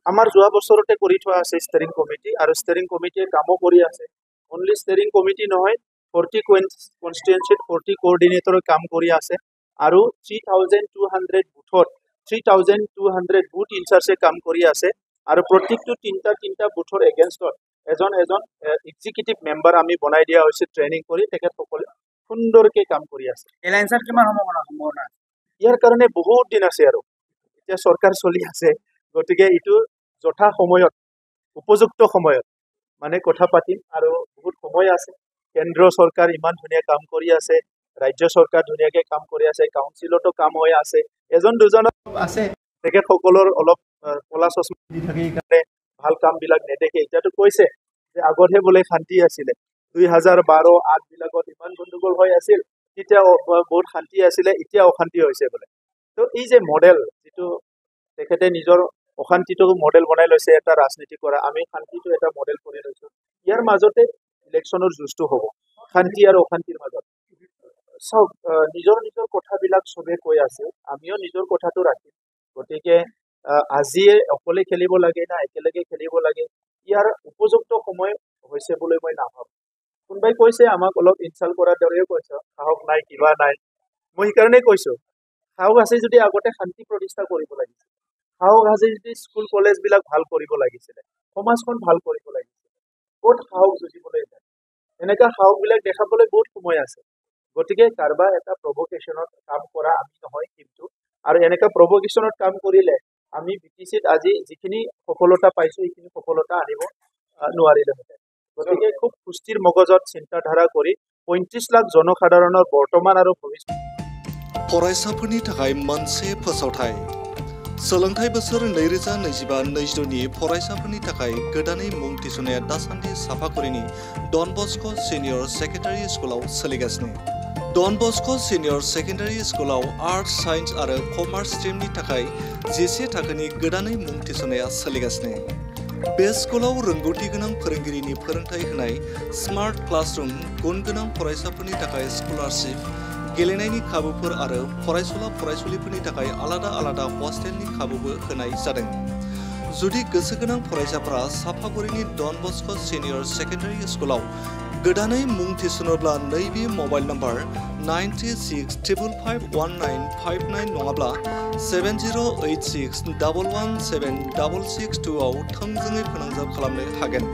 আমাৰ যোৱা বছৰতে কৰি থোৱা আছে ষ্টেৰিং কমিটি আৰু ষ্টেৰিং কমিটিয়ে কামো কৰি আছে অনলি ষ্টেৰিং কমিটি নহয় 40 কনষ্টিটুৱেঞ্চিত 40 কোঅৰ্ডিনেটৰে কাম কৰি আছে আৰু 3200 বুথত 3200 বুথ ইনচাৰ্জে কাম কৰি আছে আৰু প্ৰত্যেকটো তিনটা বুথৰ এগেইনষ্টত এজন এক্সিকিউটিভ মেম্বাৰ আমি বনাই দিয়া হৈছে ট্ৰেইনিং কৰি তেখেতসকলে সুন্দৰকে কাম কৰি আছে এলায়েন্সৰ কিমান সম্ভাৱনা ইয়াৰ কাৰণে বহুত দিন আছে আৰু এতিয়া চৰকাৰ চলি আছে গতিকে ইটো যথা সময়ত উপযুক্ত সময়ত মানে কথা পাতিম আৰু বহুত সময় আছে কেন্দ্ৰীয় চৰকাৰ ইমান ধুনীয়া কাম কৰি আছে ৰাজ্য চৰকাৰ ধুনীয়াকে কাম কৰি আছে কাউন্সিলতো কাম হৈ আছে এজন দুজন আছে তেখেতসকলৰ অলপ কলা চশমা দি থাকে কাৰণে ভাল কাম বিলাক নেদেখে এতিয়াতো কৈছে যে আগতহে বোলে শান্তি আছিলে 2012-8 বিলাকত ইমান গণ্ডগোল হৈ আছিল তেতিয়া বহুত শান্তি আছিলে এতিয়া অশান্তি হৈছে বোলে তো এই যে মডেল যেটো তেখেতে নিজৰ অশান্তিটো মডেল বনাই লৈছে এটা ৰাজনীতি কৰা আমি শান্তিটো এটা মডেল কৰি লৈছো ইয়াৰ মাজতে ইলেকশ্যনৰ যুঁজটো হ'ব শান্তি আৰু অশান্তিৰ মাজত সব নিজৰ কথাবিলাক সবে কৈ আছে আমিও নিজৰ কথাটো ৰাখিম গতিকে আজিয়ে অকলে খেলিব লাগে না একেলগে খেলিব লাগে ইয়াৰ উপযুক্ত সময় হৈছে বুলি মই নাভাবো কোনবাই কৈছে আমাক অলপ ইনচাল্ট কৰাৰ দৰেও কৈছে সাহস নাই কিবা নাই মই সেইকাৰণে কৈছো সাহস আছে যদি আগতে শান্তি প্ৰতিষ্ঠা কৰিব লাগিছিল সাহস আছে যদি স্কুল কলেজ বিলাক ভাল কৰিব লাগিছিল সমাজখন ভাল কৰিব লাগিছিল বহুত সাহস যুঁজিবলৈ যায় এনেকা সাহস বিলাক দেখাবলৈ বহুত সময় আছে গতিকে কাৰবা এটা প্ৰভোকেশ্যনত কাম কৰা আমি নহয় কিন্তু আৰু এনেকা প্ৰভোকেশ্যনত কাম কৰিলে আমি বিটিচিত আজি যিখিনি সফলতা পাইছো সেইখিনি সফলতা আনিব নোৱাৰিলেহেঁতেন গতিকে খুব সুস্থিৰ মগজত চিন্তাধাৰা কৰি 35 লাখ জনসাধাৰণৰ বৰ্তমান আৰু ভৱিষ্যত फरायसाफोरनि थाखाय मोनसे फोसावथाय सोलोंथाइ बोसोर 2025-26 नि फरायसाफोरनि थाखाय गोदानै मुं थिसननाया दासान्दि साफागुरिनि डन बस्क' सिनियर सेकेन्डारि स्कुलाव सोलिगासिनो डन बस्क' सिनियर सेकेन्डारि स्कुलाव आर्ट्स साइन्स आरो कमार्स स्ट्रीमनि थाखाय 11 थाखोनि गोदानै मुं थिसननाया सोलिगासिनो बे स्कुलाव रोंगौथि गोनां फोरोंगिरिनि फोरोंथाय होनाय स्मार्ट क्लासरूम गुन गोनां फरायसाफोरनि थाखाय स्कलारशिप गेलेनायनि खाबुफोर आरो फरायसुला फरायसुलिफोरनि थाखाय आलादा हस्टेलनि खाबुबो होनाय जादों जुदि गोसो गोनां फरायसाफोरा साफागुरिनि डन बस्क' सिनियर सेकेन्डारि स्कुलाव गोदानै मुं थिसनोब्ला नैबे मबाइल नम्बर 9655519559 नङाब्ला 7086117662 आव थोंजोङै फोनांजाब खालामनो हागोन।